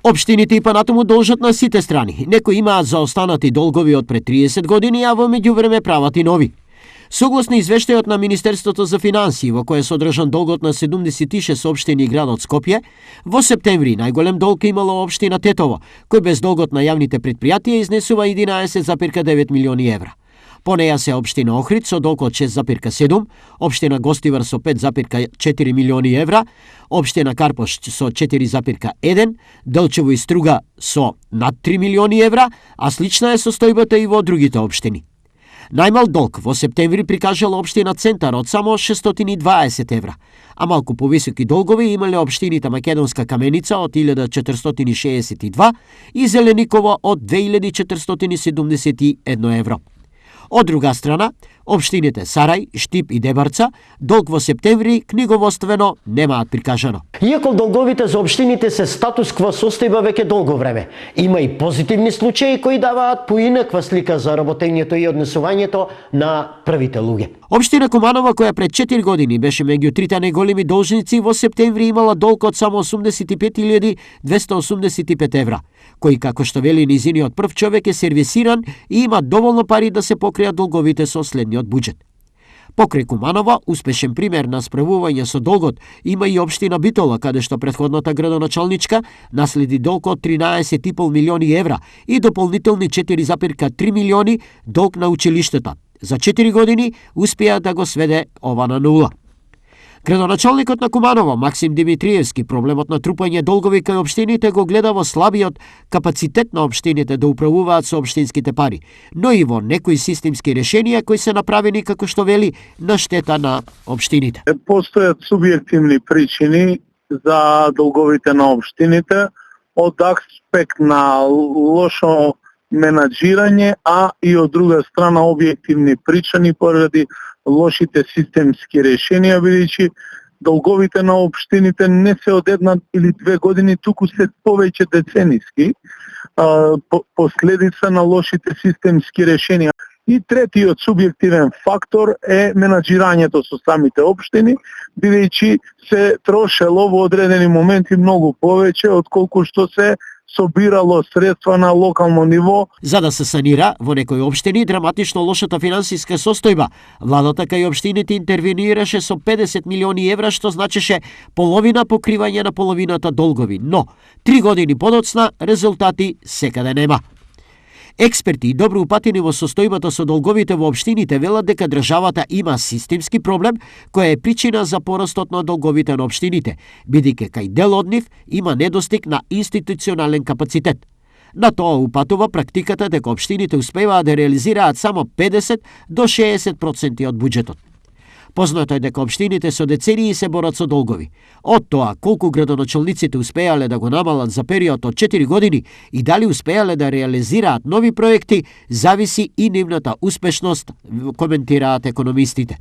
Општините и понатаму должат на сите страни. Некои имаат заостанати долгови од пред 30 години, а во меѓувреме прават и нови. Согласно извештајот на Министерството за финансии, во кој е содржан долгот на 76 општини и градот Скопје, во септември најголем долг имало општина Тетово, кој без долгот на јавните предпријатија изнесува 11,9 милиони евра. По неја се општина Охрид со долг од 6,7, општина Гостивар со 5,4 милиони евра, општина Карпош со 4,1, Делчево и Струга со над 3 милиони евра, а слична е состојбата и во другите општини. Најмал долг во септември прикажала општина Центар од само 620 евра, а малку повисоки долгови имале општините Македонска Каменица од 1462 и Зелениково од 2471 евро. Од друга страна, општините Сарај, Штип и Дебарца долг во септември книговодствено немаат прикажано. Иако долговите за општините се статус кво состојба веќе долго време, има и позитивни случаи кои даваат поинаква слика за работењето и однесувањето на првите луѓе. Општина Куманово, која пред 4 години беше меѓу трите најголеми должници, во септември имала долг од само 85.285 евра, кој, како што вели низиниот прв човек, е сервисиран и има доволно пари да се покријат долговите со следниот буџет. Покрај Куманово, успешен пример на справување со долгот има и општина Битола, каде што претходната градоначалничка наследи долг од 13,5 милиони евра и дополнителни 4,3 милиони долг на училиштата. За 4 години успеа да го сведе ова на нула. Градоначалникот на Куманово, Максим Димитриевски, проблемот на трупање долгови кај општините го гледа во слабиот капацитет на општините да управуваат со општинските пари, но и во некои системски решенија кои се направени, како што вели, на штета на општините. Постојат субјективни причини за долговите на општините од аспект на лошо менаџирање, а и од друга страна објективни причини поради лошите системски решенија, бидејќи долговите на општините не се од една или две години, туку се повеќе децениски, последица на лошите системски решенија. И третиот субјективен фактор е менаџирањето со самите општини, бидејќи се трошело во одредени моменти многу повеќе отколку што се собирало средства на локално ниво. За да се санира во некои општини драматично лошата финансиска состојба, владата кај општините интервенираше со 50 милиони евра, што значеше половина покривање на половината долгови, но 3 години подоцна резултати секаде нема. Експерти и добро упатени во состојбата со долговите во општините велат дека државата има системски проблем која е причина за порастот на долговите на општините, бидејќи кај дел од нив има недостиг на институционален капацитет. На тоа упатува практиката дека општините успеваат да реализираат само 50 до 60% од буџетот. Познато е дека општините со децении се борат со долгови. Од тоа колку градоначалниците успеале да го намалат за период од 4 години и дали успеале да реализираат нови проекти, зависи и нивната успешност, коментираат економистите.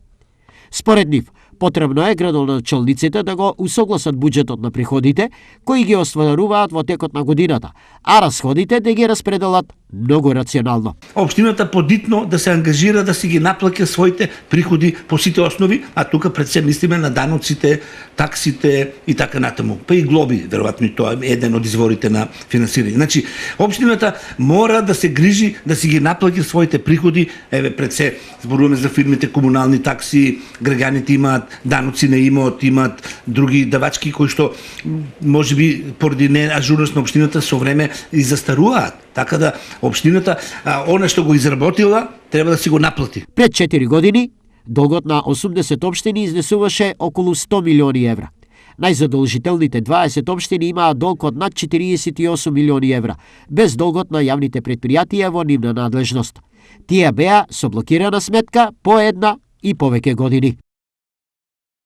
Според нив, потребно е градоначалниците да го усогласат буџетот на приходите, кои ги остваруваат во текот на годината, а расходите да ги распределат многу рационално. Општината подитно да се ангажира да си ги наплаќа своите приходи по сите основи, а тука пред се мислиме на даноците, таксите и така натаму. Па и глоби, веројатно и тоа е еден од изворите на финансирање. Значи, општината мора да се грижи да си ги наплаќа своите приходи, еве пред се зборуваме за фирмите комунални такси, граѓаните имаат даноци на имот, имаат други давачки кои што можеби поради неажурност на општината со време и застаруваат. Така да општината, она што го изработила, треба да си го наплати. Пред 4 години, долгот на 80 општини изнесуваше околу 100 милиони евра. Најзадолжителните 20 општини имаат долг од над 48 милиони евра, без долгот на јавните предпријатија во нивна надлежност. Тие беа со блокирана сметка по една и повеќе години.